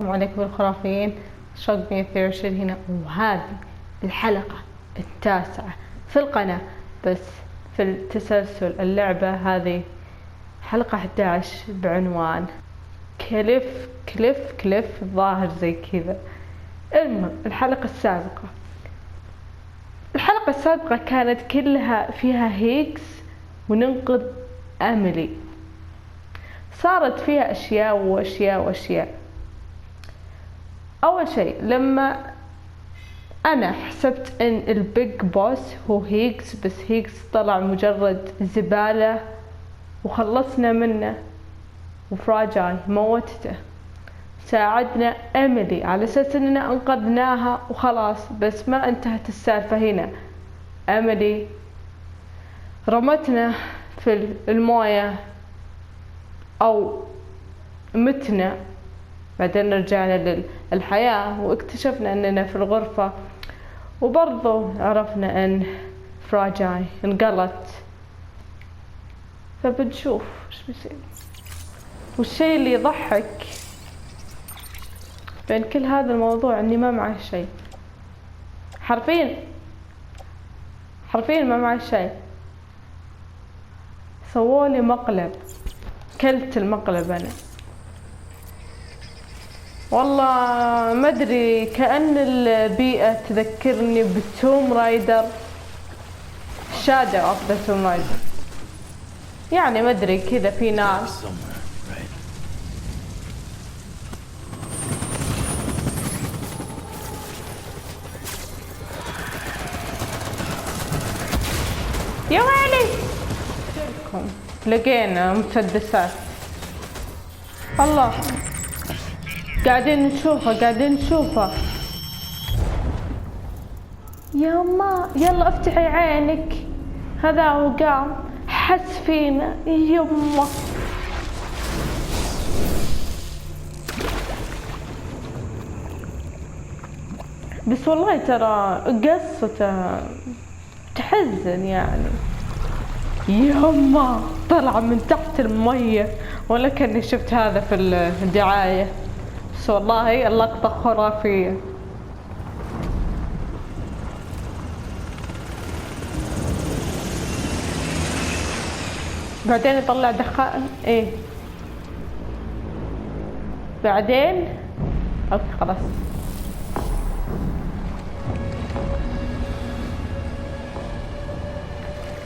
السلام عليكم الخرافيين. شوق ثيرشل هنا، وهذه الحلقة التاسعة في القناة، بس في التسلسل اللعبة هذه حلقة 11 بعنوان كليف الظاهر زي كذا. المهم الحلقة السابقة كانت كلها فيها هيكس وننقذ أميلي، صارت فيها أشياء وأشياء. أول شيء لما أنا حسبت إن البيج بوس هو هيكس، بس هيكس طلع مجرد زبالة وخلصنا منه، وفراجاي موتته. ساعدنا أميلي على أساس إننا أنقذناها وخلاص، بس ما انتهت السالفة هنا. أميلي رمتنا في الموية أو متنا، بعدين رجعنا للحياة واكتشفنا أننا في الغرفة، وبرضو عرفنا أن فراجاي انقلت. فبنشوف ايش بيصير. والشيء اللي يضحك بين كل هذا الموضوع اني ما معي شيء، حرفيا ما معي شيء. سوولي مقلب، كلت المقلب انا والله. ما ادري، كأن البيئة تذكرني بتوم رايدر، شادو اوف ذا توم رايدر. يعني ما ادري كذا في ناس يا ويلي. لقينا مسدسات، الله قاعدين نشوفها. يما يلا افتحي عينك، هذا هو قام حس فينا. يما بس والله ترى قصته تحزن يعني. يما طلع من تحت المية، ولا كأني شفت هذا في الدعاية، بس والله اللقطة خرافية. بعدين يطلع دخان ايه بعدين. اوكي خلاص.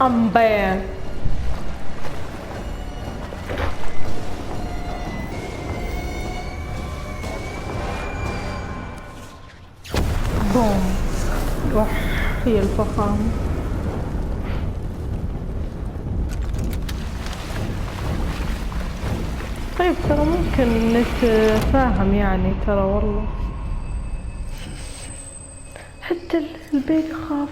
امبين بوم. هي الفخامة. طيب ترى ممكن نتفاهم يعني، ترى والله حتى البيبي خاف.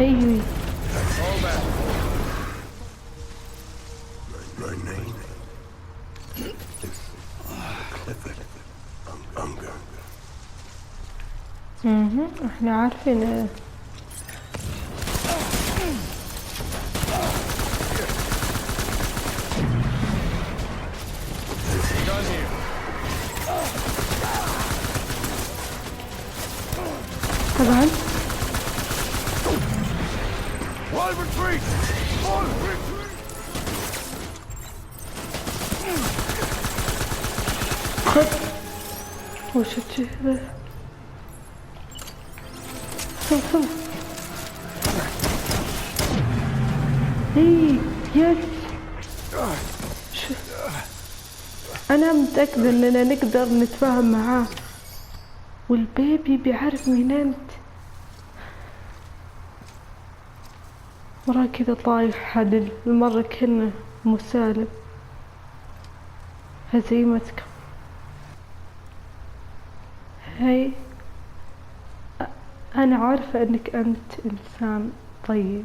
ايوه احنا عارفين. طبعا خذ. وش هذا؟ شوف ايه يس. انا متأكدة اننا نقدر نتفاهم معاه، والبيبي بيعرف مين انت. مرة كذا طايح هذه المرة كنا مسالم. هزيمتك هاي. أنا عارفة أنك أنت إنسان طيب،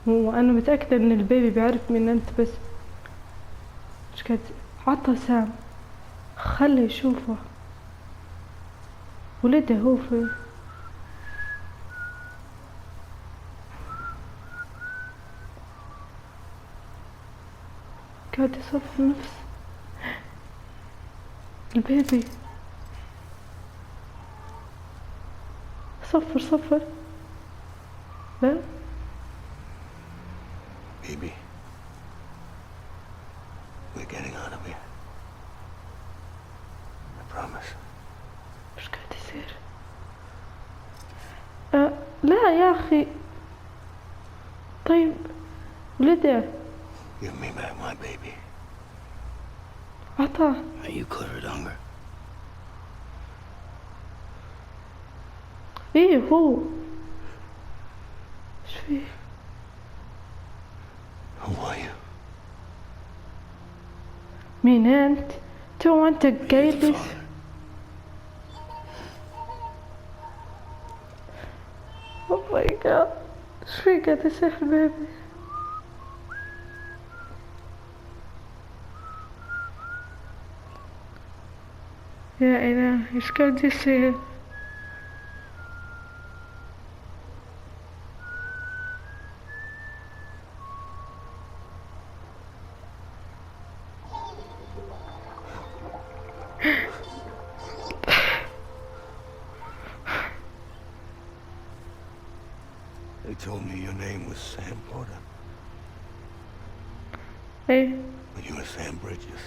وأنا متأكدة أن البيبي بيعرف مين أنت، بس مش قد عطى سام، خلي يشوفه ولده هو في. قاعد يصفر نفس البيبي. صفر لا Baby, we're getting out of here. I promise. وش قاعد يصير؟ لا يا أخي. طيب ولده Give me back my baby. عطاه. You clear it hunger. ايه هو ايش فيه؟ Who are you? مين انت؟ تو انت قايل لي. اوه ماي جاد، ايش فيه قاعد يصيح البيبي؟ يا إلهي ايش قاعد يصير؟ They told me your name was Sam Porter, ايه but you were Sam Bridges.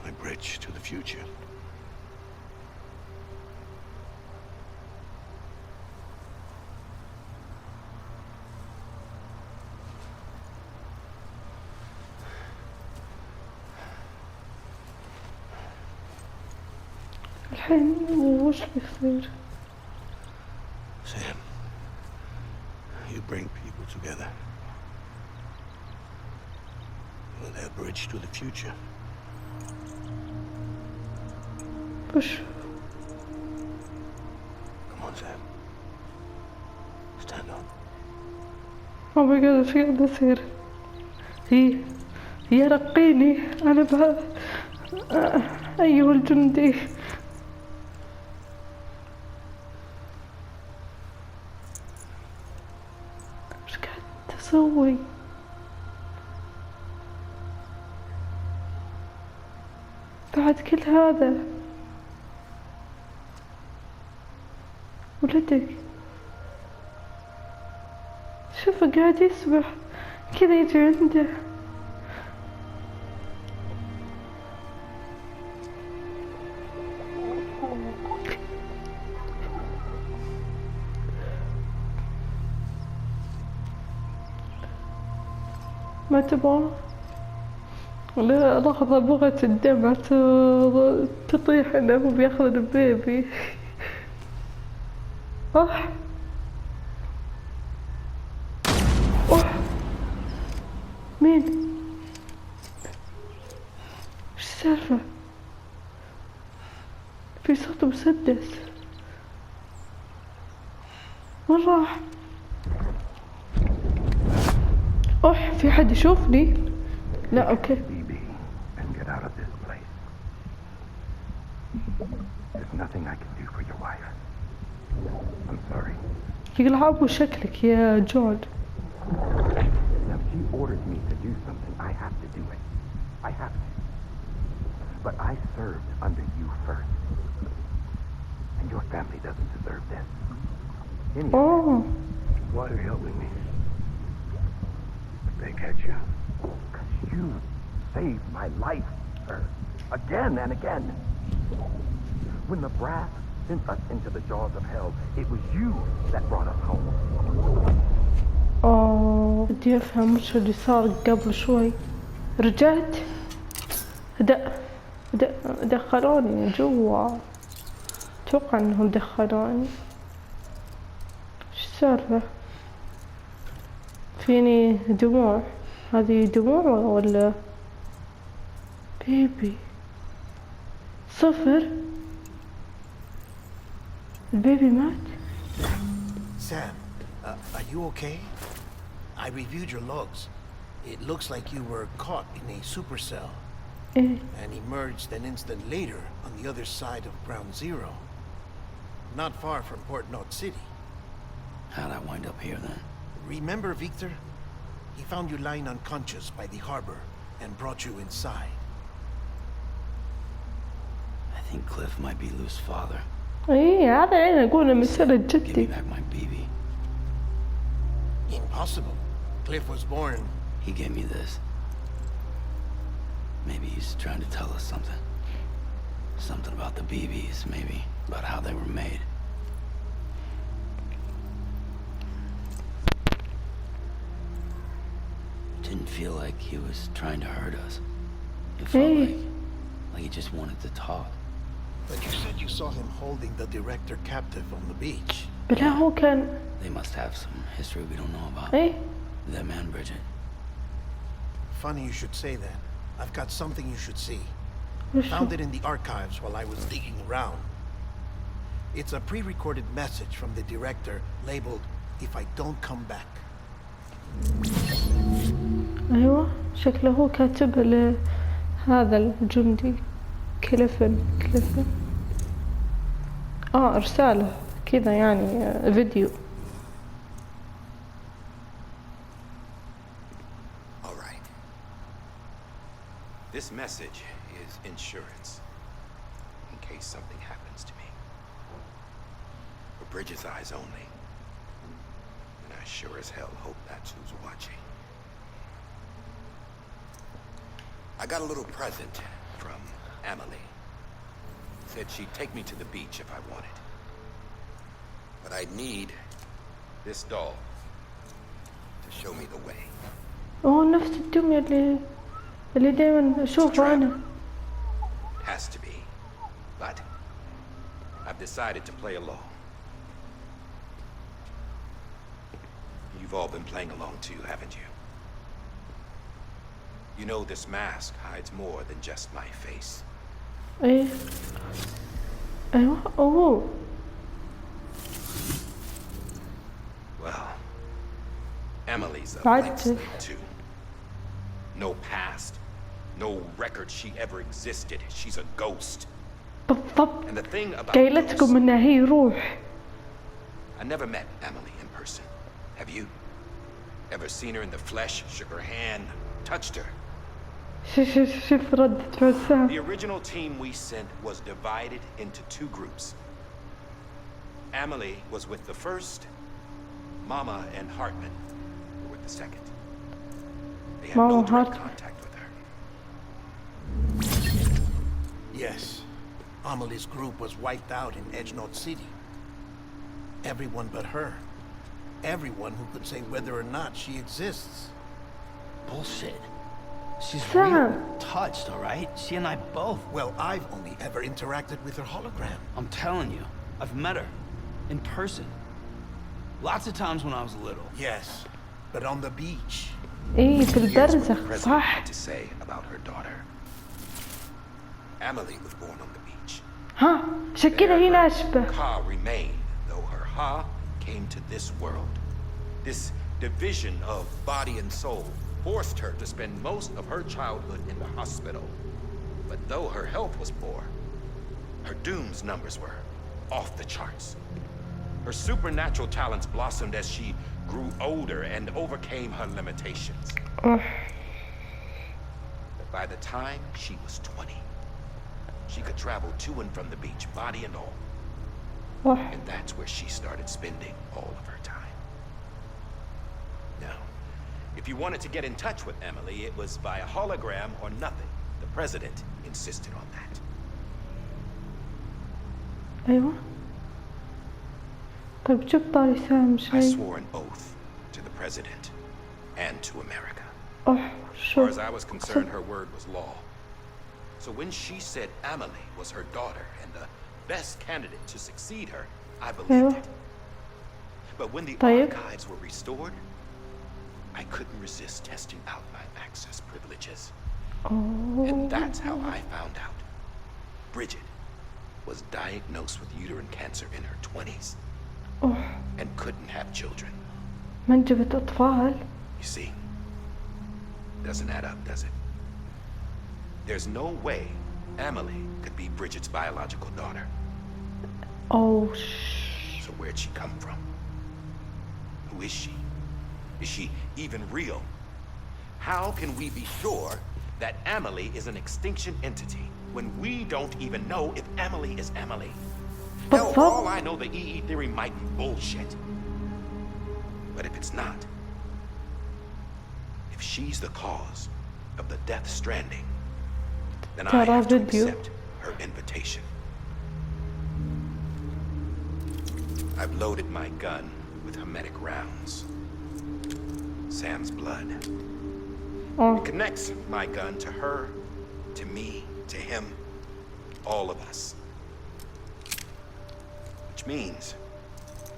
My bridge to the future. الحين وش بيصير؟ Sam, you bring people together. You're their bridge to the future. وش؟ Come on, Sam. Stand up. اوه ماي جاد ايش قاعد يصير؟ هي رقيني انا بها. ايها الجندي. ايش قاعد تسوي؟ بعد كل هذا ولدك شوفه قاعد يسبح كذا يجي عنده. ما تبغى؟ لا لحظة بغت الدمعة تطيح انه هو بياخذ البيبي. اوه مين؟ ايش السالفة؟ في صوت مسدس. وين راح؟ اوح في حد يشوفني؟ لا اوكي. And get out of this place. There's nothing I can do for your wife. I'm sorry. يقلع شكلك يا جون. Now she ordered me to do something. I have to do it. I have to. But I served under you first. And your family doesn't deserve this. Anyway, اوه why are you helping me? They catch you. Because you saved my life, sir. Again and again. When the brass sent us into the jaws of hell, it was you that brought us home. اوه بدي افهم وش اللي صار قبل شوي. رجعت دخلوني جوا. اتوقع انهم دخلوني. ايش السالفة؟ فيني دموع. هذه دموع ولا بيبي؟ صفر. البيبي مات. Sam, are you okay? I reviewed your logs. It looks like you were caught in a supercell ايه and emerged an instant later on the other side of Ground Zero. Not far from Port Knot City. How'd I wind up here then? Remember Victor? He found you lying unconscious by the harbor and brought you inside. I think Cliff might be Lou's father. ايه هذا اللي اقوله مسألة Give me جدي. back my baby. Impossible. Cliff was born. He gave me this. Maybe he's trying to tell us something. Something about the BBs, maybe. About how they were made. Didn't feel like he was trying to hurt us. It felt like he just wanted to talk. But you said you saw him holding the director captive on the beach. بلا هو كان They must have some history we don't know about. ايه Them and Bridget. Funny you should say that. I've got something you should see. وشو؟ Found it in the archives while I was digging around. It's a pre-recorded message from the director labeled, "If I don't come back." ايوه شكله هو كاتب لهذا الجندي كليفن. رسالة كذا يعني فيديو. All right. This message is insurance in case something happens to me. For Bridget's eyes only. And I sure as hell hope that's who's watching. I got a little present from Emily. Said she'd take me to the beach if I wanted. But I'd need this doll to show me the way. نفس الدمية اللي دايما اشوفه انا. Has to be. But I've decided to play along. You've all been playing along too, haven't you? You know this mask hides more than just my face. ايه ايوه اوه Well, Emily's a Right. blank slate too. No past, no record she ever existed. She's a ghost. بالضبط And the thing about قايلتكم ghosts, انها هي روح. I never met Emily in person. Have you? Ever seen her in the flesh, shook her hand, touched her? شوف ردة فعل The original team we sent was divided into two groups. Emily was with the first. Mama and Hartman were with the second. They had Mama no and direct Hartman. contact with her. Yes. Amelie's group was wiped out in Edge North City. Everyone but her. Everyone who could say whether or not she exists. Bullshit. She's Sam. real. Touched, all right? She and I both. Well, I've only ever interacted with her hologram. I'm telling you, I've met her. In person. Lots of times when I was little. Yes, but on the beach. ايه في Here's what the البرزخ president صح. had to say about her daughter. Emily was born on the beach. ها شكلها هي There, her ناشبة. Ka remained, though her Ha came to this world. This division of body and soul forced her to spend most of her childhood in the hospital. But though her health was poor, her doom's numbers were off the charts. Her supernatural talents blossomed as she grew older and overcame her limitations. أوه. But by the time she was 20, she could travel to and from the beach, body and all. أوه. And that's where she started spending all of her time. Now, if you wanted to get in touch with Emily, it was via hologram or nothing. The president insisted on that. ايوه طيب جيب طاري سام I شيء. swore an oath to the president and to America. أوه As far as شوف I was concerned, her word was law. So when she said Emily was her daughter and the best candidate to succeed her, I believed it. But when the طيب. archives were restored, I couldn't resist testing out my access privileges. And أوه. that's how I found out. Bridget was diagnosed with uterine cancer in her 20s أوه and couldn't have children. منجبة أطفال. You see, doesn't add up, does it? There's no way Emily could be Bridget's biological daughter. أوه So where'd she come from? Who is she? Is she even real? How can we be sure that Amelie is an extinction entity when we don't even know if Amelie is Amelie? Hell, for all I know, the EE theory might be bullshit. But if it's not, if she's the cause of the death stranding, then I have to accept her invitation. I've loaded my gun with hermetic rounds. Sam's blood. It connects my gun to her, to me, to him, all of us. Which means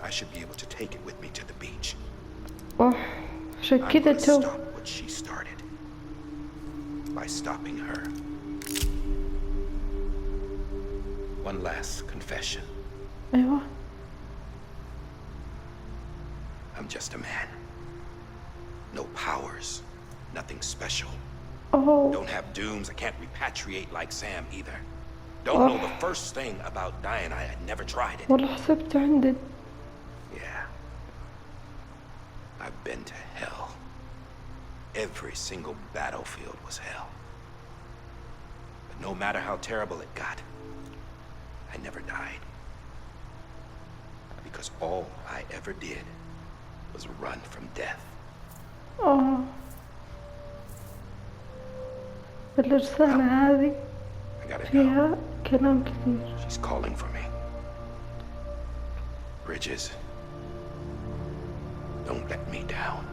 I should be able to take it with me to the beach. عشان I'm كذا gonna تو stop what she started by stopping her. One last confession. أيوة. I'm just a man. No powers, nothing special. Don't have dooms, I can't repatriate like Sam either. Don't know the first thing about dying, I had never tried it. والله حسبت عندك. Yeah. I've been to hell. Every single battlefield was hell. But no matter how terrible it got, I never died. Because all I ever did was run from death. الرسالة هذه I gotta go. فيها كلام كثير. She's calling for me. Bridges, don't let me down.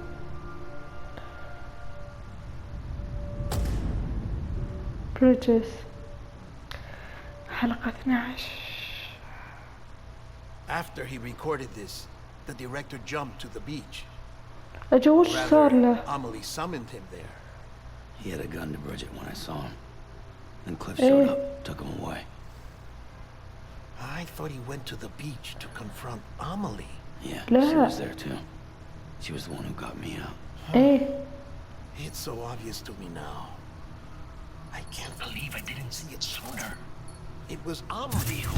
Bridges حلقة 12. After he recorded this, the director jumped to the beach. أجل وش صار له؟ Amelie summoned him there. He had a gun to Bridget when I saw him. Then Cliff showed up, took him away. I thought he went to the beach to confront Amelie. Yeah, لا. she was there too. She was the one who got me out. إيه It's so obvious to me now. I can't believe I didn't see it sooner. It was Amelie who...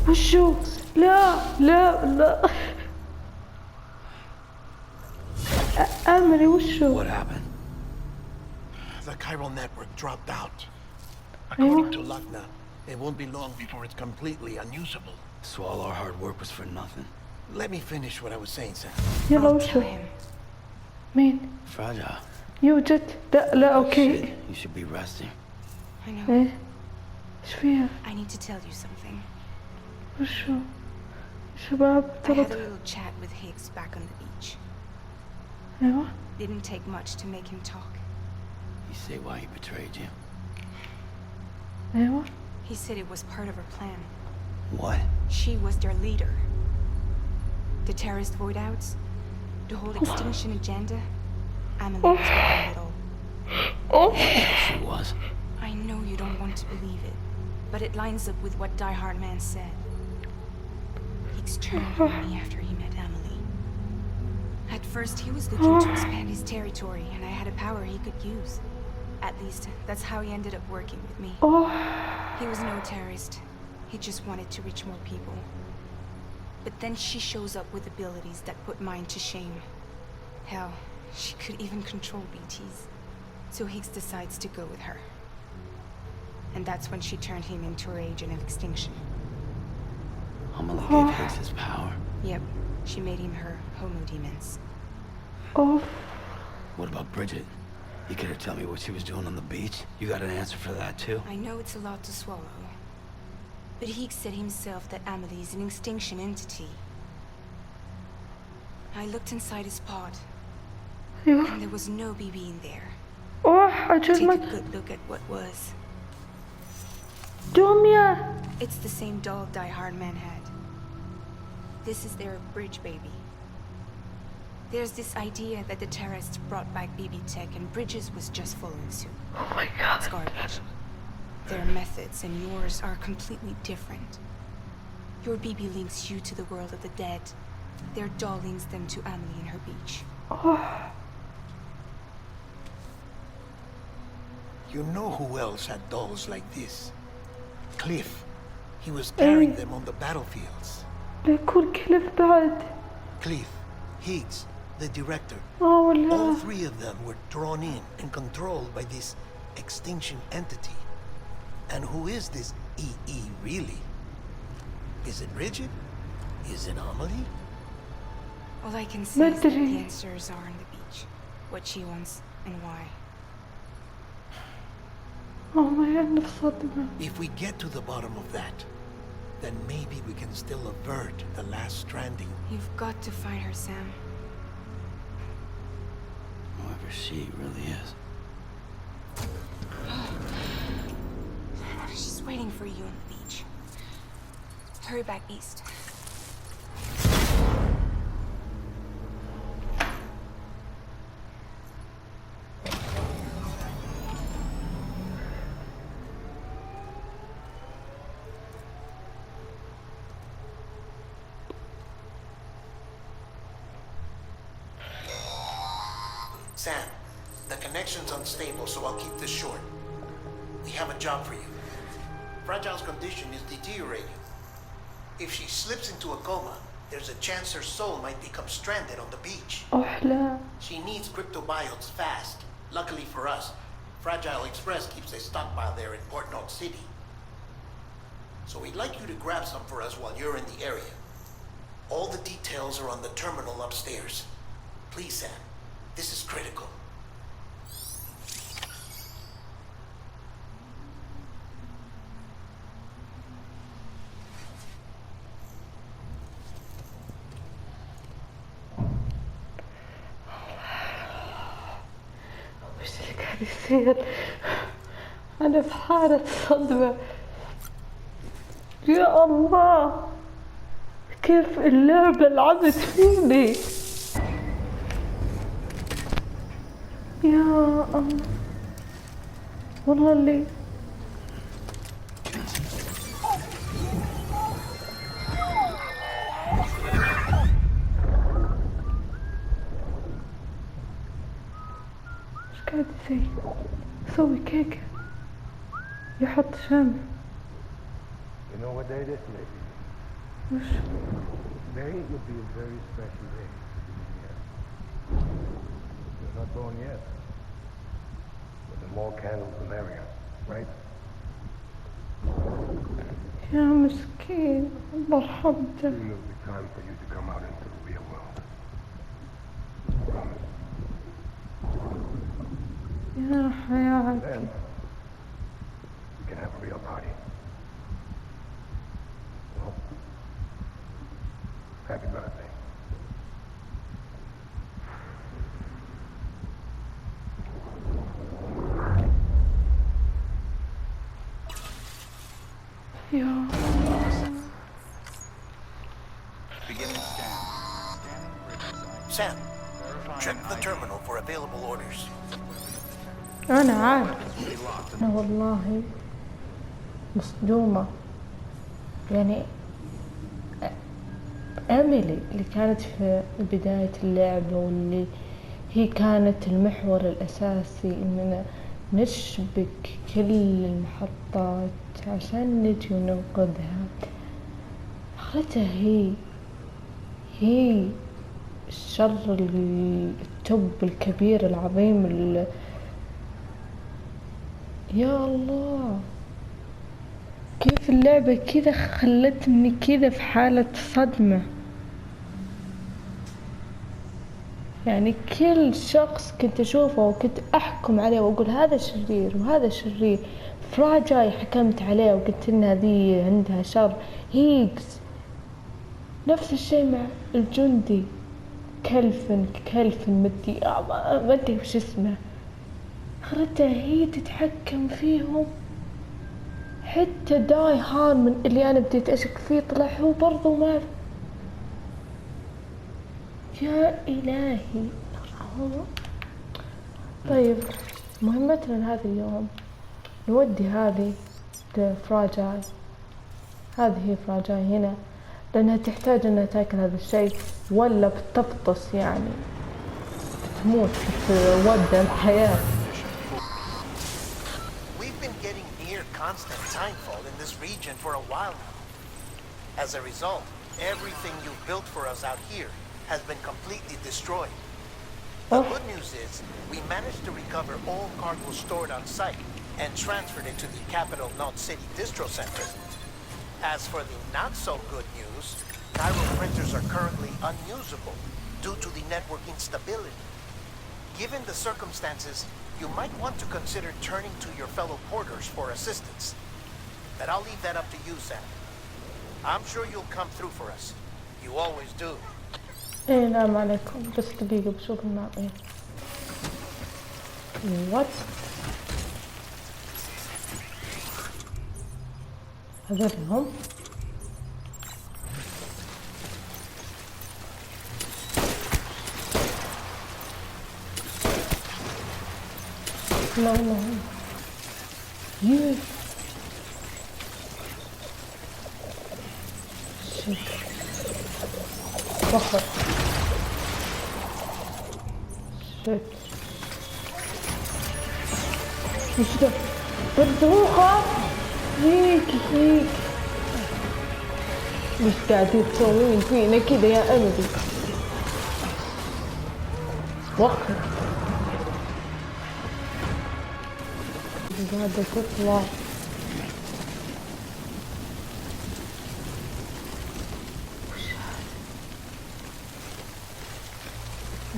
وشو؟ لا لا لا أمري وشو؟ What happened? The chiral network dropped out. According to Lachna, it won't be long before it's completely unusable. So all our hard work was for nothing. Let me finish what I was saying, Sam. يلا وشو؟ مين؟ Fragile. يوجد؟ لا لا أوكي. Shit, you should be resting. I know. إيه إيش فيها؟ I need to tell you something. وشو؟ شباب I had a ترى little chat with Higgs back on the beach. أيوة. Didn't take much to make him talk. You say why he betrayed you? أيوة. He said it was part of her plan. What? She was their leader. The terrorist void outs, the whole extinction agenda. Amelie was behind it all. She was. I know you don't want to believe it, but it lines up with what Die Hard Man said. Higgs turned on me after he met Amelie. At first, he was looking to expand his territory, and I had a power he could use. At least, that's how he ended up working with me. He was no terrorist. He just wanted to reach more people. But then she shows up with abilities that put mine to shame. Hell, she could even control BTs. So Higgs decides to go with her. And that's when she turned him into her agent of extinction. Amelie gave Higgs his power. Yep, she made him her homo demons. What about Bridget? You care to tell me what she was doing on the beach? You got an answer for that too? I know it's a lot to swallow. But Higgs said himself that Amelie is an extinction entity. I looked inside his pod, and there was no BB in there. Take a good look at what was. دمية. It's the same doll Die Hard Man had. This is their bridge baby. There's this idea that the terrorists brought back BB tech and Bridges was just following suit. Oh my god. It's garbage. Their methods and yours are completely different. Your BB links you to the world of the dead. Their doll links them to Amelie and her beach. You know who else had dolls like this? Cliff. He was carrying them on the battlefields. بيكون كلف بعد. Cliff, Higgs, the director. Oh All لا. three of them were drawn in and controlled by this extinction entity. And who is this EE really? Is it Bridget? Is it Amelie? All I can say is that Madre. the answers are on the beach. What she wants and why. Oh my god، صدمة. If we get to the bottom of that, then maybe we can still avert the last stranding. You've got to find her, Sam. Whoever she really is. She's waiting for you on the beach. Hurry back east. Sam, the connection's unstable, so I'll keep this short. We have a job for you. Fragile's condition is deteriorating. If she slips into a coma, there's a chance her soul might become stranded on the beach. أحلى. She needs cryptobiotes fast. Luckily for us, Fragile Express keeps a stockpile there in Port North City. So we'd like you to grab some for us while you're in the area. All the details are on the terminal upstairs. Please, Sam, this is critical. وش اللي قاعد يصير؟ أنا في حالة صدمة. يا الله، كيف اللعبة لعبت فيني. يا الله، والله اللي ايش قاعد يسوي كيكة، يحط شمع. You know what day this may be? وش Today will be a very special day. Yeah. You're not born yet. But the more candles, the merrier, right? يا مسكين، الله يرحمته. Soon will be time for you to come out into the real world. Promise. يا حياتي. Then we can have a real party. Well, happy birthday. يا Beginning scan. Scanning bridge site. Sam, check the terminal for available orders. أنا عارف. أنا والله مصدومة. يعني أميلي اللي كانت في بداية اللعبة واللي هي كانت المحور الأساسي إننا نشبك كل المحطات عشان نجي وننقذها. أخرتها هي الشر التوب الكبير العظيم يا الله، كيف اللعبة كذا خلتني كذا في حالة صدمة. يعني كل شخص كنت أشوفه وكنت أحكم عليه وأقول هذا شرير وهذا شرير. فراجاي حكمت عليه وقلت إن هذه عندها شر. هيجز نفس الشيء مع الجندي كلفن مدي ما أدري وش اسمه. خلتها هي تتحكم فيهم. حتى داي هارمن اللي أنا بديت أشك فيه طلع هو برضو ما. يا إلهي. طيب مهمتنا هذا اليوم نودي هذه لفراجاي. هذه هي فراجاي هنا لأنها تحتاج أنها تاكل هذا الشيء ولا بتفطس، يعني بتموت بتودع الحياة. We've been getting near constant timefall in this region for a while now. As a result, everything you've built for us out here has been completely destroyed. The good news is, we managed to recover all cargo stored on site and transferred it to the capital Knot City Distro Center. As for the not-so-good news, Cairo printers are currently unusable due to the network instability. Given the circumstances, you might want to consider turning to your fellow porters for assistance. But I'll leave that up to you, Sam. I'm sure you'll come through for us. You always do. السلام عليكم. بس دقيقة بشوف الماضي. وات هذولهم لا لا يس شيت بخر شيت وش ده بردوخة هيك وش قاعدين تسوين فينا كده يا أمدي وخر قاعدة تطلع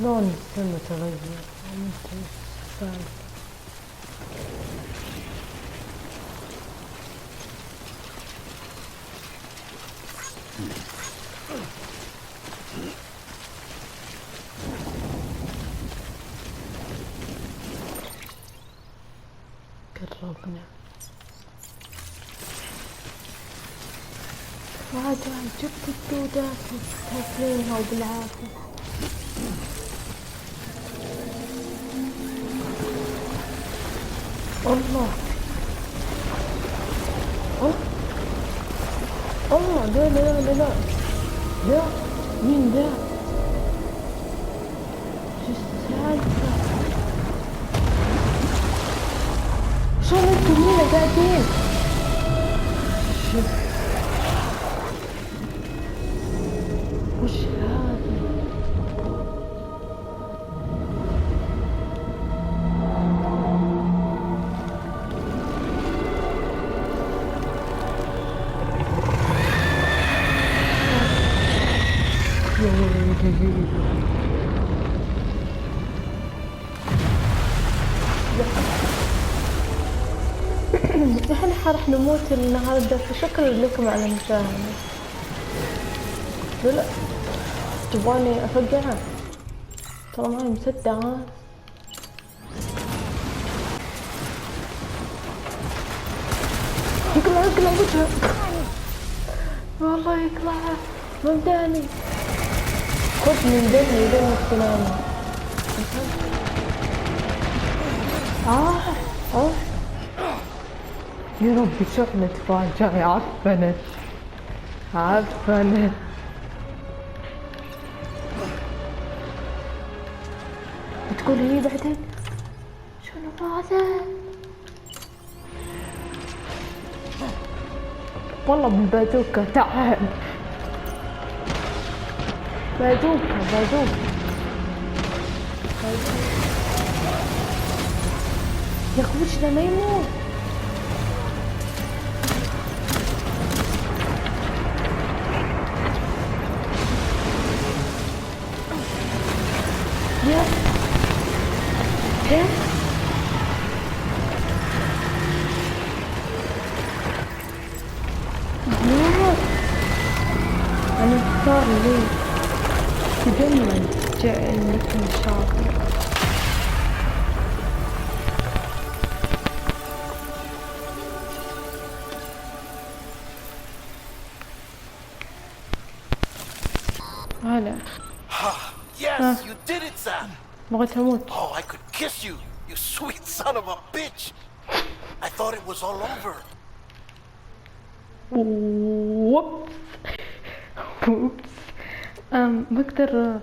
لون السما تغير قربنا راجع جبت الدودات تاكلينها وبالعافية الله الله لا لا لا لا لا مين ده شو السالفة شلون انتم هنا قاعدين شوف وش هذا احنا راح نموت النهارده فشكرا لكم على المشاهدة. لا تبغاني افقعها ترى معي مسدة يقلع وجهه والله يقلع مبداني خذ من دمي دم السلام يا ربي شحنة فاجعة عفنت بتقول لي بعدين شنو هذا والله بالبازوكا تعال بازوكا يا اخي وش ده ما يموت يا أنا اختار لي تجمل جعل لكم شاطر هلا Yes, you did it, Sam. بغيت أموت Oh, I could kiss you, you sweet son of a bitch. I thought it was all over. ووبس بقدر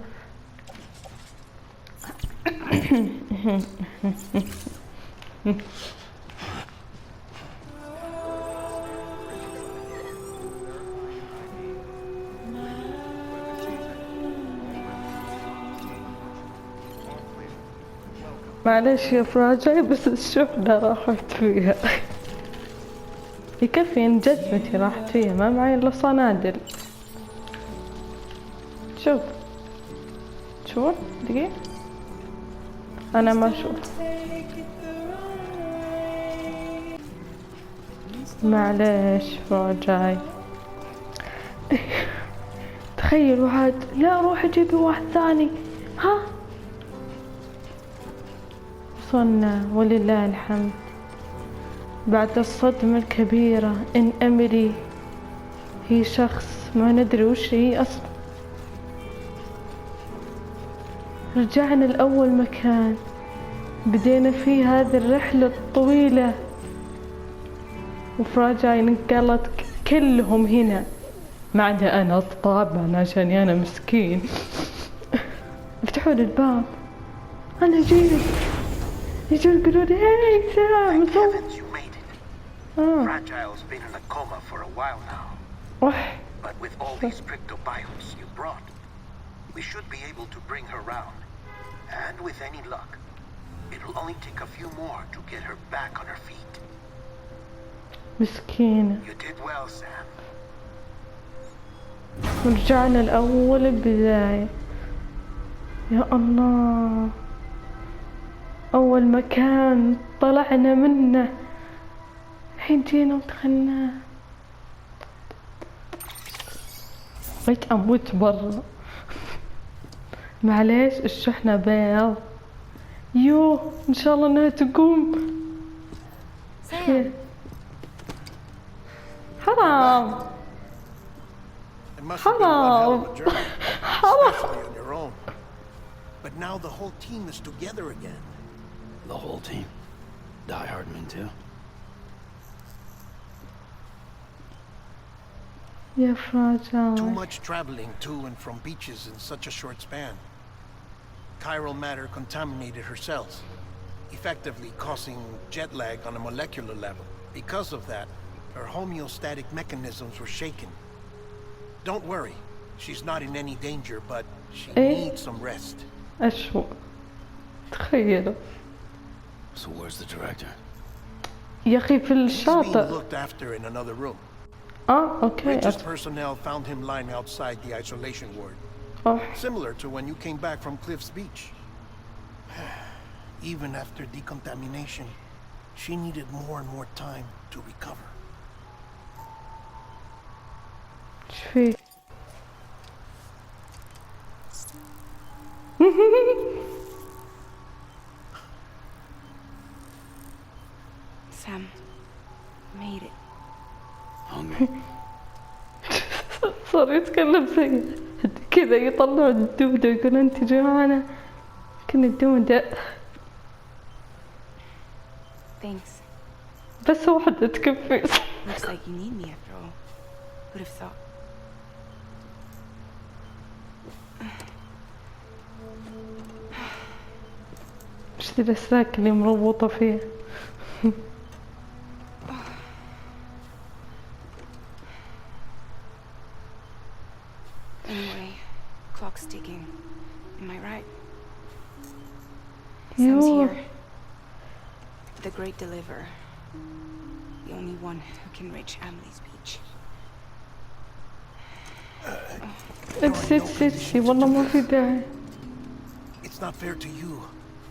معلش يا فراجاي بس الشحنة راحت فيها. يكفي ان جزمتي راحت فيها، ما معي الا صنادل. شوف دقيقة انا ما اشوف. معلش فراجاي. تخيلوا عاد، لا روحي جيبي واحد ثاني. ها وصلنا ولله الحمد بعد الصدمة الكبيرة ان اميلي هي شخص ما ندري وش هي اصلا. رجعنا لأول مكان بدينا فيه هذه الرحلة الطويلة، وفراجاي نقلت كلهم هنا ما عدا أنا طبعا عشان أنا مسكين. افتحوا لي الباب، أنا جيت. يجون يقولون هاي سلام. Thank heavens you made it. Fragile's been in a coma for a while now. But with all these cryptobiotes you brought, we should be able to bring her round. And with any luck, it'll only take a few more to get her back on her feet. مسكينة. You did well, Sam. ورجعنا الأول البداية. يا الله، أول مكان طلعنا منه الحين جينا ودخلنا. بغيت أموت برا. معليش الشحنة بيض. يوه إن شاء الله إنها تقوم. حرام حرام حرام. But now the whole team is together again. The whole team? Die Hardman too? يا فراجاي. Too much traveling to and from beaches in such a short span. Chiral matter contaminated her cells, effectively causing jet lag on a molecular level. Because of that, her homeostatic mechanisms were shaken. Don't worry, she's not in any danger, but she needs some rest. أشو تخيلوا. So where's the director? يا أخي في He's being الشاطئ. looked after in another room. أوكي. Bridges personnel found him lying outside the isolation ward. Similar to when you came back from Cliff's Beach. Even after decontamination, she needed more and more time to recover. ايش فيه؟ Sam made it. Hungry? صار يتكلم زي كذا، يطلع الدودة ويقول انت جوعانة. كنا الدودة Thanks. بس واحدة تكفي. Looks like you need me after all. Who'd have thought? ايش ذي الاسلاك اللي مربوطة فيه؟ Anyway, clock's ticking. Am I right? Sam's here. The great deliverer. The only one who can reach Amelie's beach. سيتي والله ما في داعي. It's not fair to you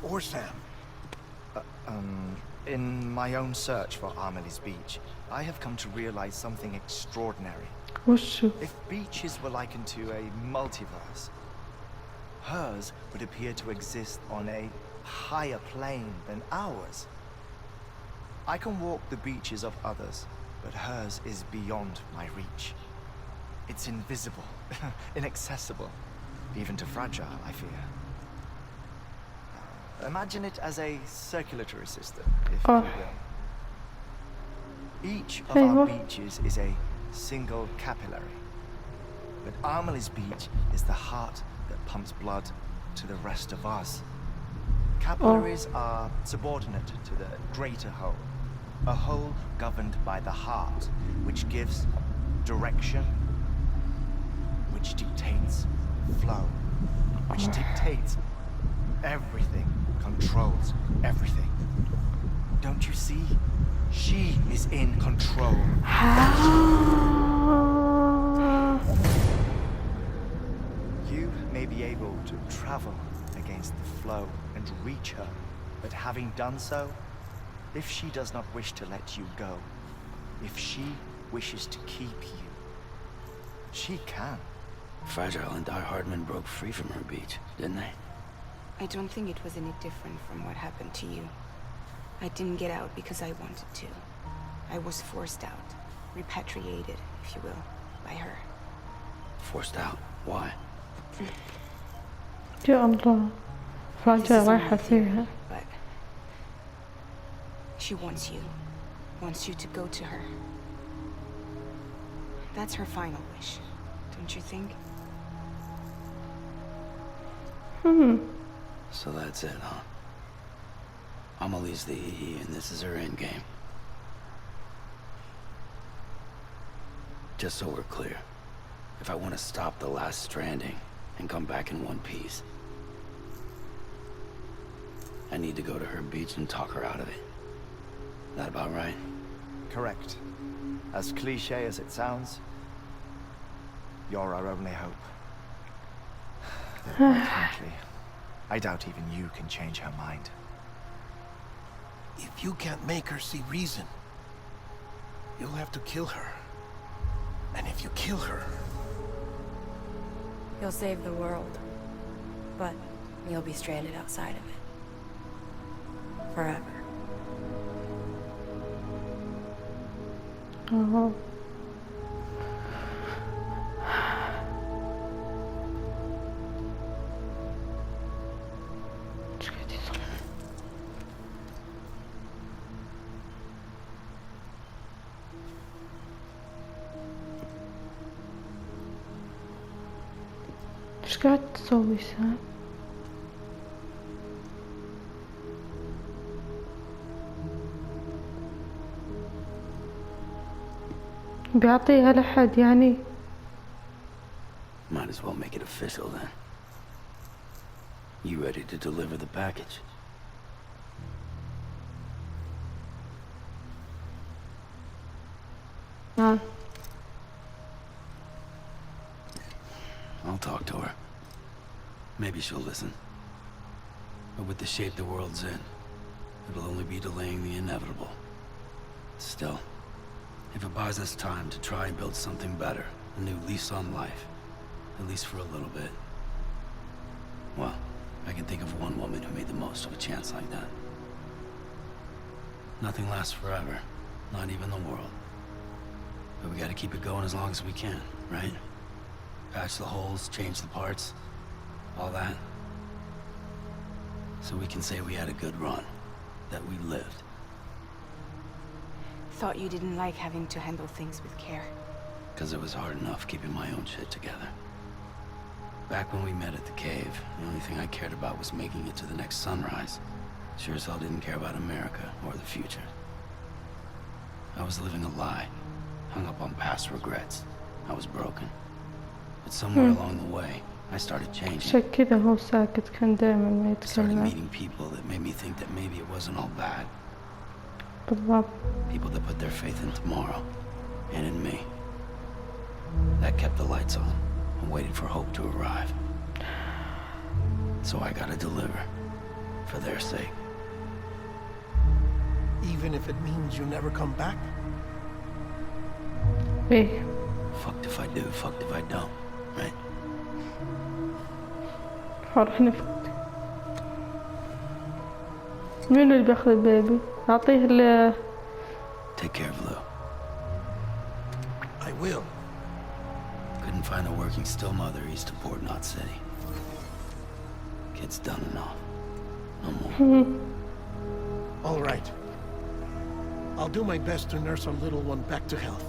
or Sam. In my own search for Amelie's beach, I have come to realize something extraordinary. وشو؟ If beaches were likened to a multiverse, hers would appear to exist on a higher plane than ours. I can walk the beaches of others, but hers is beyond my reach. It's invisible, inaccessible, even to Fragile, I fear. Imagine it as a circulatory system, if you will. Each of our beaches is a single capillary, but Amelie's beach is the heart that pumps blood to the rest of us. Capillaries are subordinate to the greater whole, a whole governed by the heart, which gives direction, which dictates flow, which dictates everything. controls everything. Don't you see? She is in control. You may be able to travel against the flow and reach her, but having done so, if she does not wish to let you go, if she wishes to keep you, she can. Fragile and Die Hardman broke free from her beach, didn't they? I don't think it was any different from what happened to you. I didn't get out because I wanted to. I was forced out. Repatriated, if you will, by her. Forced out? Why? يا الله This فاجأة is رايحة only a theory, فيها. but she wants you to go to her. That's her final wish, don't you think? So that's it, huh? Amelie's the EE and this is her endgame. Just so we're clear, if I want to stop the last Stranding and come back in one piece, I need to go to her beach and talk her out of it. That about right? Correct. As cliche as it sounds, you're our only hope. Quite frankly, I doubt even you can change her mind. If you can't make her see reason, you'll have to kill her. And if you kill her... You'll save the world, but you'll be stranded outside of it. Forever. Oh. ايش قاعد تسوي سام؟ بيعطيها لحد يعني. Might as well make it official then. You ready to deliver the package? I'll talk to her. Maybe she'll listen. But with the shape the world's in, it'll only be delaying the inevitable. Still, if it buys us time to try and build something better, a new lease on life, at least for a little bit, well, I can think of one woman who made the most of a chance like that. Nothing lasts forever, not even the world. But we gotta keep it going as long as we can, right? Patch the holes, change the parts, all that. So we can say we had a good run, that we lived. Thought you didn't like having to handle things with care. Because it was hard enough keeping my own shit together. Back when we met at the cave, the only thing I cared about was making it to the next sunrise. Sure as hell didn't care about America or the future. I was living a lie, hung up on past regrets. I was broken. But somewhere along the way, I started changing. عشان كذا هو ساكت كان دائما ما I started يتكلم. meeting people that made me think that maybe it wasn't all bad. بالضبط. People that put their faith in tomorrow, and in me. That kept the lights on, and waited for hope to arrive. So I gotta deliver, for their sake. Even if it means you never come back? ايه. Fucked if I do, fucked if I don't, right? راح نفقد. مين اللي بياخذ البيبي؟ أعطيه ال. Take care of Lou. I will. Couldn't find a working still mother east of Port Knot City. Kid's done enough. No more. All right. I'll do my best to nurse our little one back to health.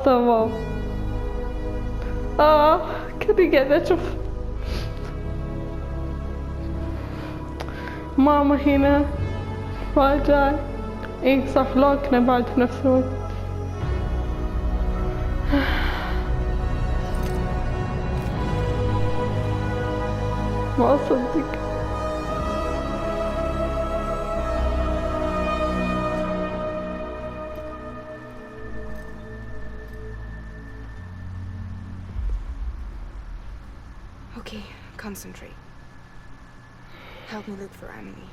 تمام. كني قاعدة أشوف ماما هنا راجعة. إيه صح لوكنا بعد في نفس الوقت. ما أصدق. Okay, concentrate. Help me look for Emily.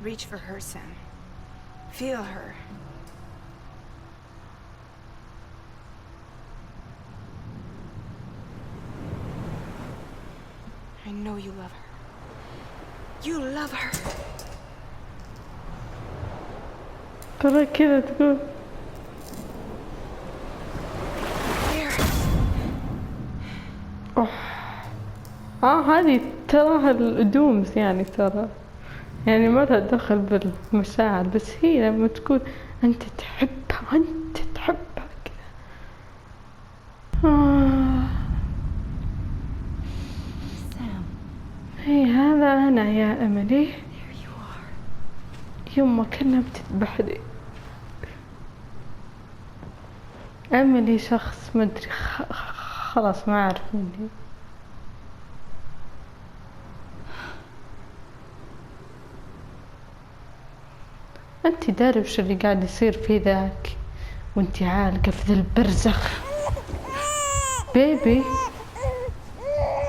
Reach for her, Sam. Feel her. I know you love her. You love her. ترى كذا تقول. هذه تراها الدومز يعني ترى. يعني ما لها دخل بالمشاعر، بس هي لما تكون أنت تحبها كذا. هي هذا أنا يا أملي. يوم كنا بتذبحني. أملي شخص مدري خلاص ما أعرف مني. أنت داري وش اللي قاعد يصير في ذاك وأنت عالقة في ذا البرزخ. بيبي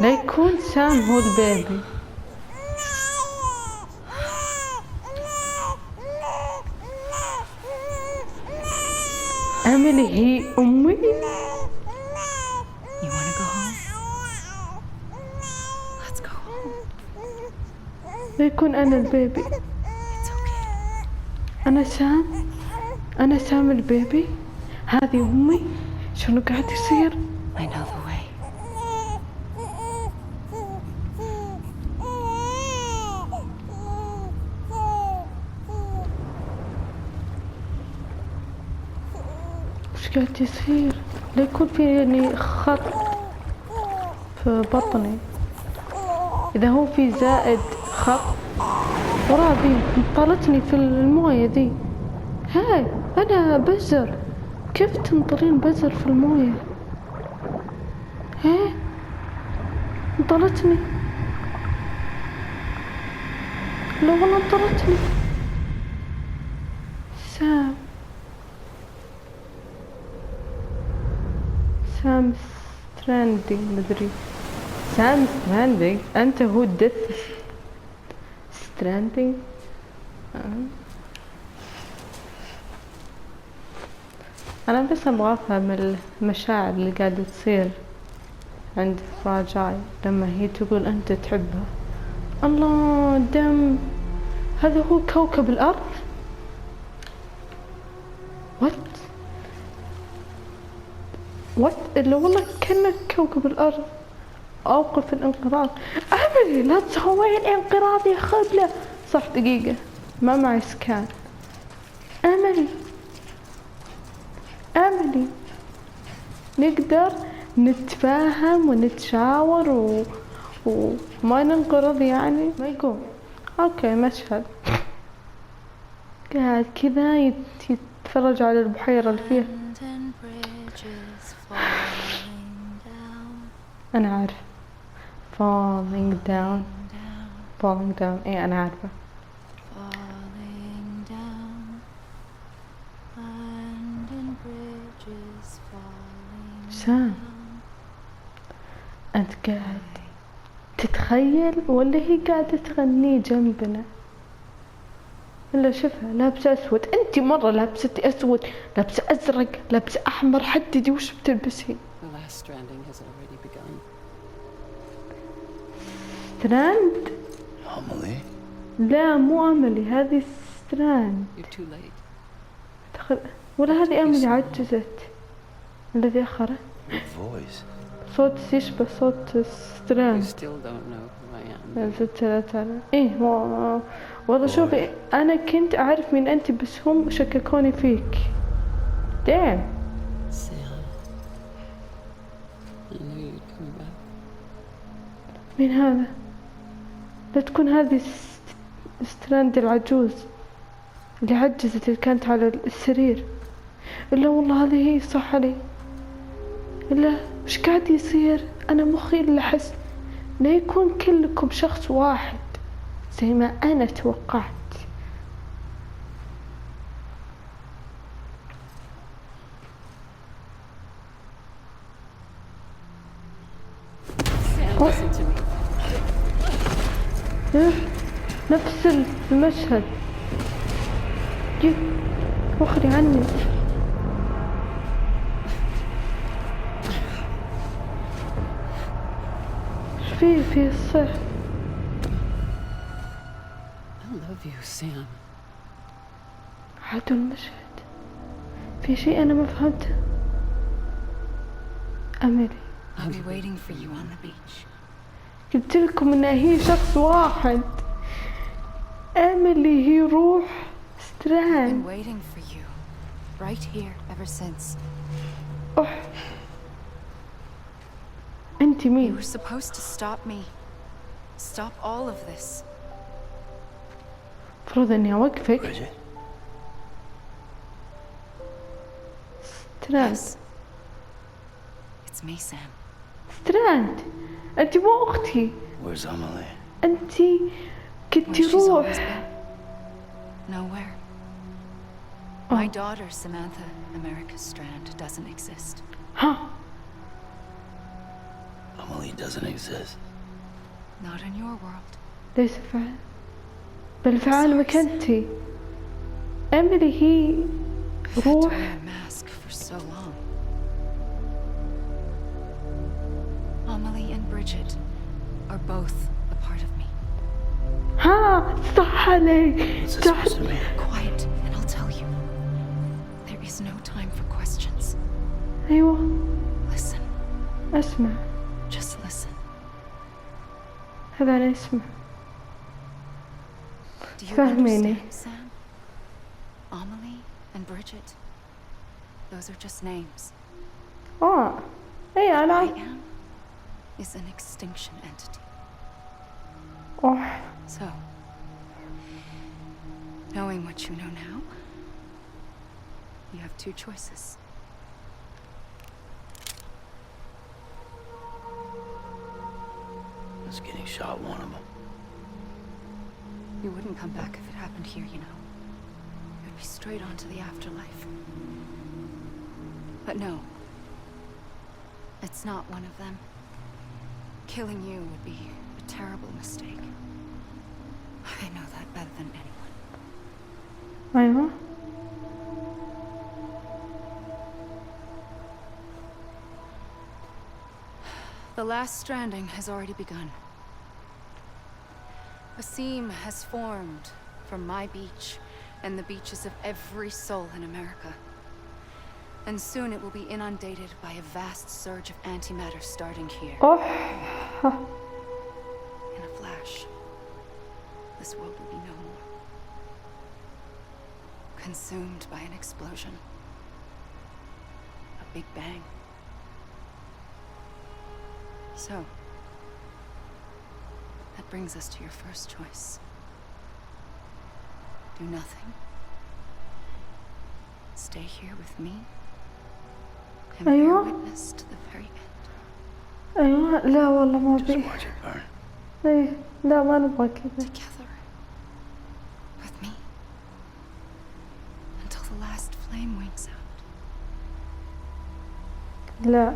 لا يكون سام هو البيبي. أملي هي أمي. You wanna go home? Let's go home. لا يكون أنا البيبي. It's okay. أنا سام البيبي. هذه أمي. شنو قاعد يصير؟ I know the way. وش قاعد يصير؟ لا يكون في يعني خط في بطني. إذا هو في زائد خط وراه ذي طالتني في الموية ذي. هاي أنا بزر. كيف تنطرين بزر في الموية؟ هاي انطلتني. لا والله انطلتني. سام ستراندينج مدري. سام ستراندينج. أنت هو ديث ستراندينج. أنا بس أبغى أفهم المشاعر اللي قاعدة تصير عند فراجاي لما هي تقول أنت تحبها. الله دم. هذا هو كوكب الأرض. وات اللي والله كأنك كوكب الأرض. أوقف الانقراض. أملي لا تسوي الانقراض يا خبلة. صح دقيقة ما معي سكان. أملي نقدر نتفاهم ونتشاور وما ننقرض يعني. ما يقوم. اوكي مشهد قاعد كذا يتفرج على البحيرة اللي فيها. انا عارف falling down. ايه انا عارفة. سام أنت قاعد تتخيل ولا هي قاعدة تغني جنبنا؟ إلا شوفها لابسة أسود. أنت مرة لابستي أسود، لابسة أزرق، لابسة أحمر. حددي وش بتلبسي. ستراند؟ لا مو أملي، هذه ستراند. ولا هذه أملي عجزت. الذي أخره صوت يشبه صوت ستراند. إيه والله شوفي أنا كنت أعرف من أنت بس هم شككوني فيك. دام مين هذا؟ لا تكون هذه ستراند العجوز اللي عجزت اللي كانت على السرير. إلا والله هذه هي صح علي. إلا وش قاعد يصير؟ أنا مخي اللي أحس لا يكون كلكم شخص واحد زي ما أنا توقعت. نفس المشهد. وخري عني. ايش في الصح؟ I love you, Sam. عادوا المشهد. في شيء أنا ما فهمته. أميلي. I'll be waiting for you on the beach. قلت لكم إنها هي شخص واحد. أميلي هي روح I've ستراند. been waiting for you, right here, ever since. أنت You مين؟ were supposed to stop me. Stop all of this. المفروض إني أوقفك. Bridget? ستراند. Yes. It's me, Sam. ستراند. أنت مو أختي. Where's Amelie? أنت Where كنتي she's always روح. been. Nowhere. My daughter, Samantha America Strand, doesn't exist. ها. Amelie doesn't exist. Not in your world. ليس فعل. بالفعل مكانتي. أميلي هي I've had to روح. wear a mask for so long. Amelie and Bridget are both a part of me. ها صح عليك. What's this صح. supposed to mean? Quiet, and I'll tell you. There is no time for questions. أيوة Listen. أسمع. Just listen. هذا أنا أسمع. Do you فهميني. understand, Sam? Amelie and Bridget. Those are just names. أي I أنا. am is an extinction entity. So, knowing what you know now, you have two choices. Is getting shot one of them? You wouldn't come back if it happened here, you know. You'd be straight on to the afterlife. But no. It's not one of them. Killing you would be a terrible mistake. I know that better than anyone. أيوة. The last stranding has already begun. A seam has formed from my beach and the beaches of every soul in America. And soon it will be inundated by a vast surge of antimatter starting here. In a flash, this world will be no more. Consumed by an explosion. A big bang. So, that brings us to your first choice. Do nothing. Stay here with me. And bear أيوة. witness to the very end. أيوة لا والله ما Just أبي. watch it burn. إيه لا ما نبغى كذا. Together. With me. Until the last flame winks out. لا.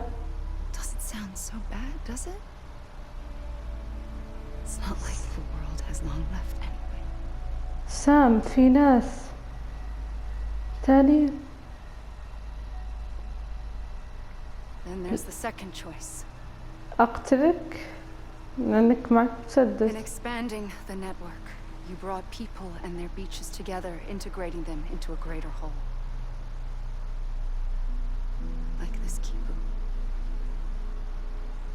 Doesn't sound so bad, does it? It's not like the world has long left anyway. سام في ناس ثانيين. Then there's the second choice. أقتلك لأنك معك In مسدس. expanding the network, you brought people and their beaches together, integrating them into a greater whole. Like this kipu.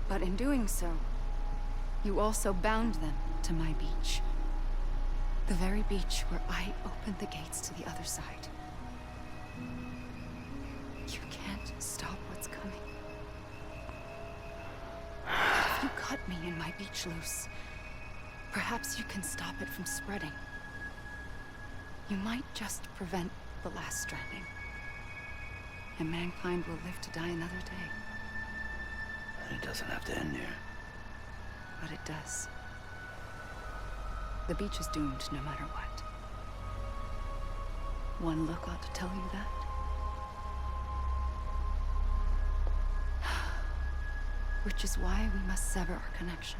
But in doing so, you also bound them to my beach. The very beach where I opened the gates to the other side. You can't stop what's coming. But if you cut me and my beach loose, perhaps you can stop it from spreading. You might just prevent the last stranding. and mankind will live to die another day. And it doesn't have to end here. But it does. The beach is doomed no matter what. One look ought to tell you that. Which is why we must sever our connection.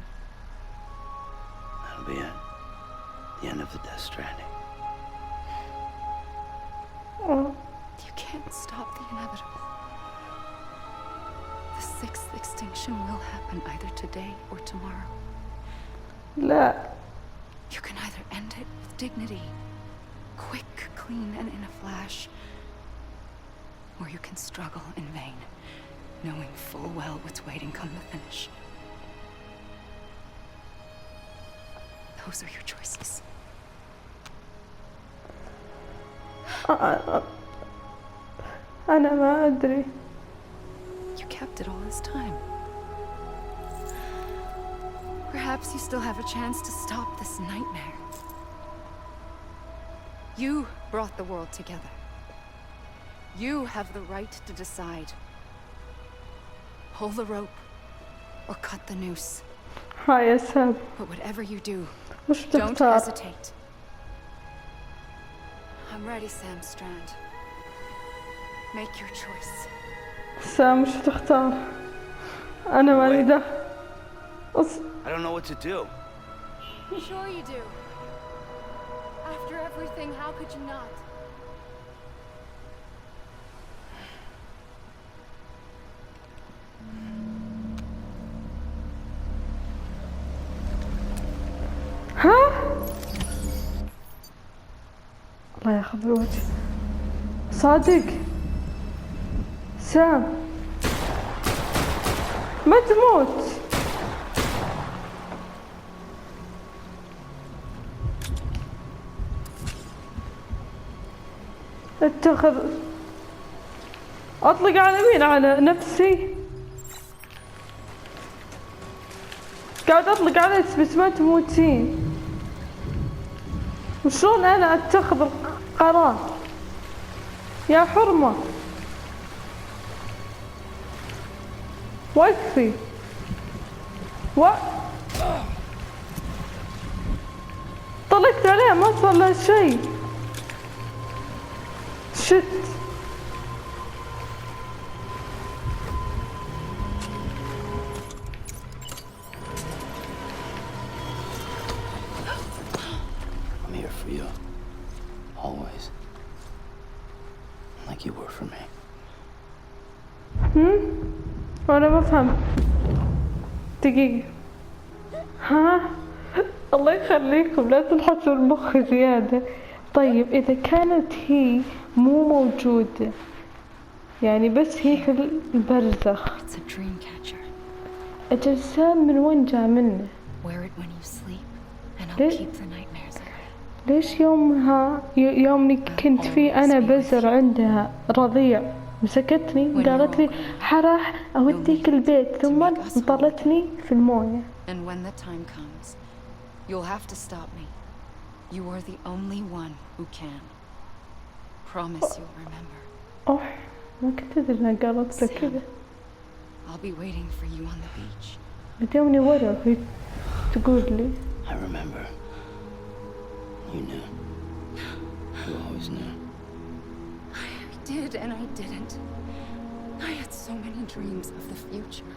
That'll be it. The end of the Death Stranding. You can't stop the inevitable. The sixth extinction will happen either today or tomorrow. لا. You can either end it with dignity, quick, clean, and in a flash, or you can struggle in vain, knowing full well what's waiting come the finish. Those are your choices. أنا ما أدري. You kept it all this time. Perhaps you still have a chance to stop this nightmare. You brought the world together. You have the right to decide. Pull the rope or cut the noose. هاي يا سام. But whatever you do, وش don't تختار؟ hesitate. I'm ready, Sam Strand. Make your choice. سام وش تختار؟ أنا ماني دخل. I don't know what to do. Sure you do. After everything, how could you not? ها؟ الله ياخذ الوجه. صادق. سام. ما تموت. اتخذ. اطلق على مين؟ على نفسي. قاعد اطلق عليك بس ما تموتين. وشلون انا اتخذ القرار؟ يا حرمة وقفي. طلقت عليها ما صار لها شيء. شت. I'm here for you. Always. Like you were for me. أنا ما فهمت. دقيقة. ها؟ الله يخليكم لا تلحسوا المخ زيادة. طيب إذا كانت هي مو موجودة يعني بس هي في البرزخ. It's a dream catcher. الجسام من وين جاء منه؟ Wear it when you sleep, and I'll keep the nightmares away. ليش يومها يومني كنت في أنا بزر عندها رضيع مسكتني قالت لي حراح أوديك البيت ثم انطلتني في الموية. And when the time comes, you'll have to stop me. You are the only one who can. Promise you'll remember. أوه ما كنت أدري إنها قالت له كذا. I'll be waiting for you on the beach. بديوني ورا وهي تقول لي. I remember. You knew. You always knew. I did and I didn't. I had so many dreams of the future.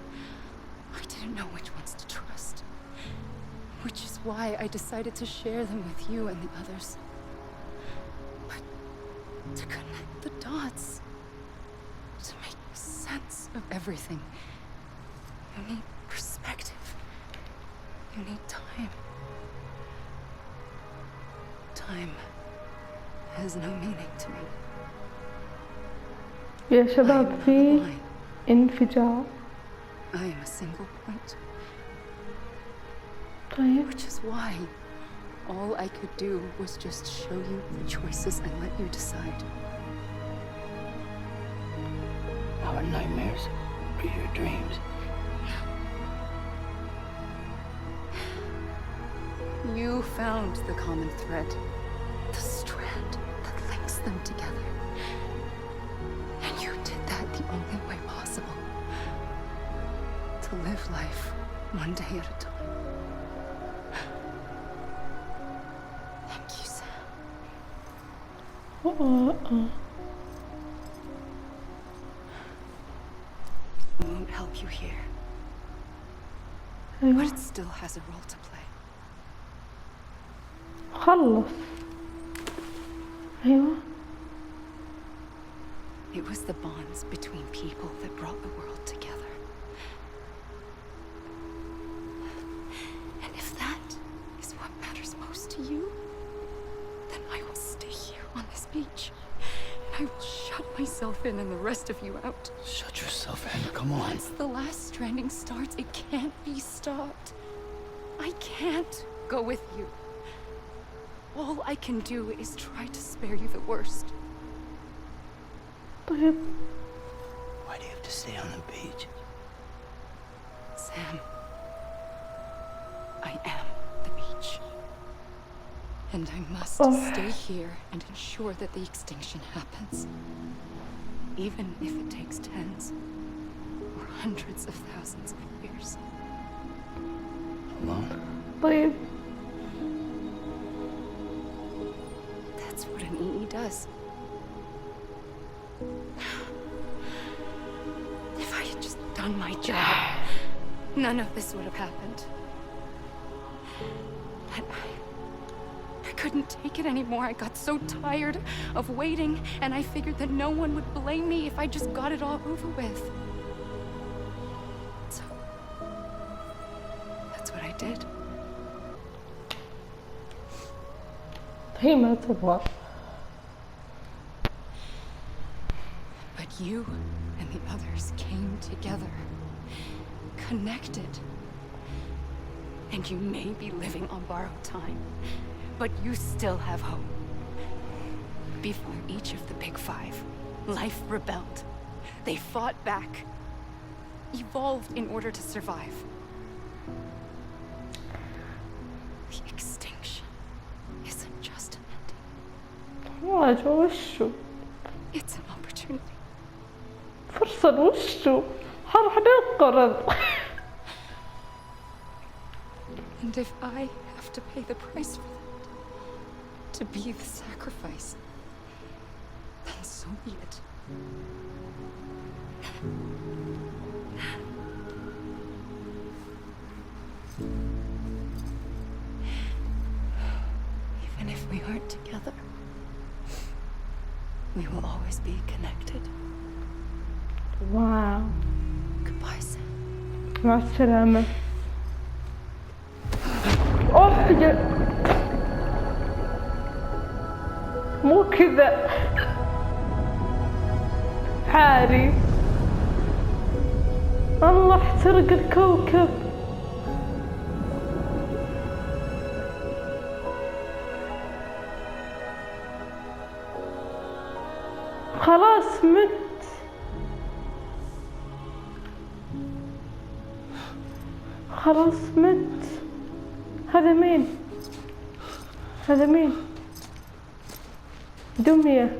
I didn't know which ones to trust. Which is why I decided to share them with you and the others. But to connect the dots, to make sense of everything, you need perspective. You need time. Time has no meaning to me. يا شباب في انفجار. I am a single point. طيب. Which is why all I could do was just show you the choices and let you decide. Our nightmares are your dreams. You found the common thread, the strand that links them together. And you did that live life one day at a time. Thank you, Sam. It won't help you here, but it still has a role to play. خلص. أيوة. It was the bonds between people that brought the world together. And if that is what matters most to you, then I will stay here on this beach. And I will shut myself in and the rest of you out. Shut yourself in, come on. Once the last stranding starts, it can't be stopped. I can't go with you. All I can do is try to spare you the worst. طيب. Why do you have to stay on the beach? Sam, I am the beach. And I must stay here and ensure that the extinction happens. Even if it takes tens or hundreds of thousands of years. Alone? طيب. That's what an EE does. If I had just done my job, none of this would have happened. But I couldn't take it anymore. I got so tired of waiting, and I figured that no one would blame me if I just got it all over with. So that's what I did. هي ما تبغى. But you and the others came together, connected. And you may be living on borrowed time, but you still have hope. Before each of the Big Five, life rebelled. They fought back, evolved in order to survive. The extinction isn't just an ending. واجه وشو؟ It's an opportunity. فرصة وشو؟ راح ننقرض. And if I have to pay the price for that, to be the sacrifice, then so be it. Even if we aren't together, we will always be connected. واو. Goodbye, Sam. مع السلامة. أوه مو كذا. حاري. الله احترق الكوكب. خلاص مت. خلاص مت. هذا مين؟ هذا مين؟ دمية.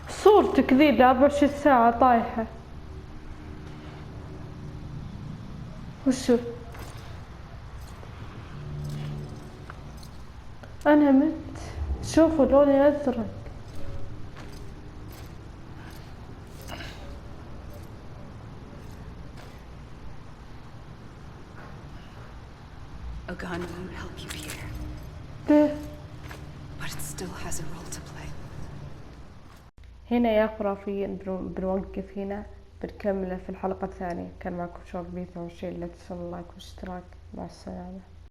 صورتك ذي ل 24 ساعة طايحة. وشو؟ أنا مت. شوفوا لوني أزرق. A gun won't help you here, ليه؟ but it still has a role to play. هنا يا خرافيين بنوقف هنا، بنكمله في الحلقة الثانية. كان معكم شوق بي 22. لا تنسون اللايك والاشتراك. مع السلامة.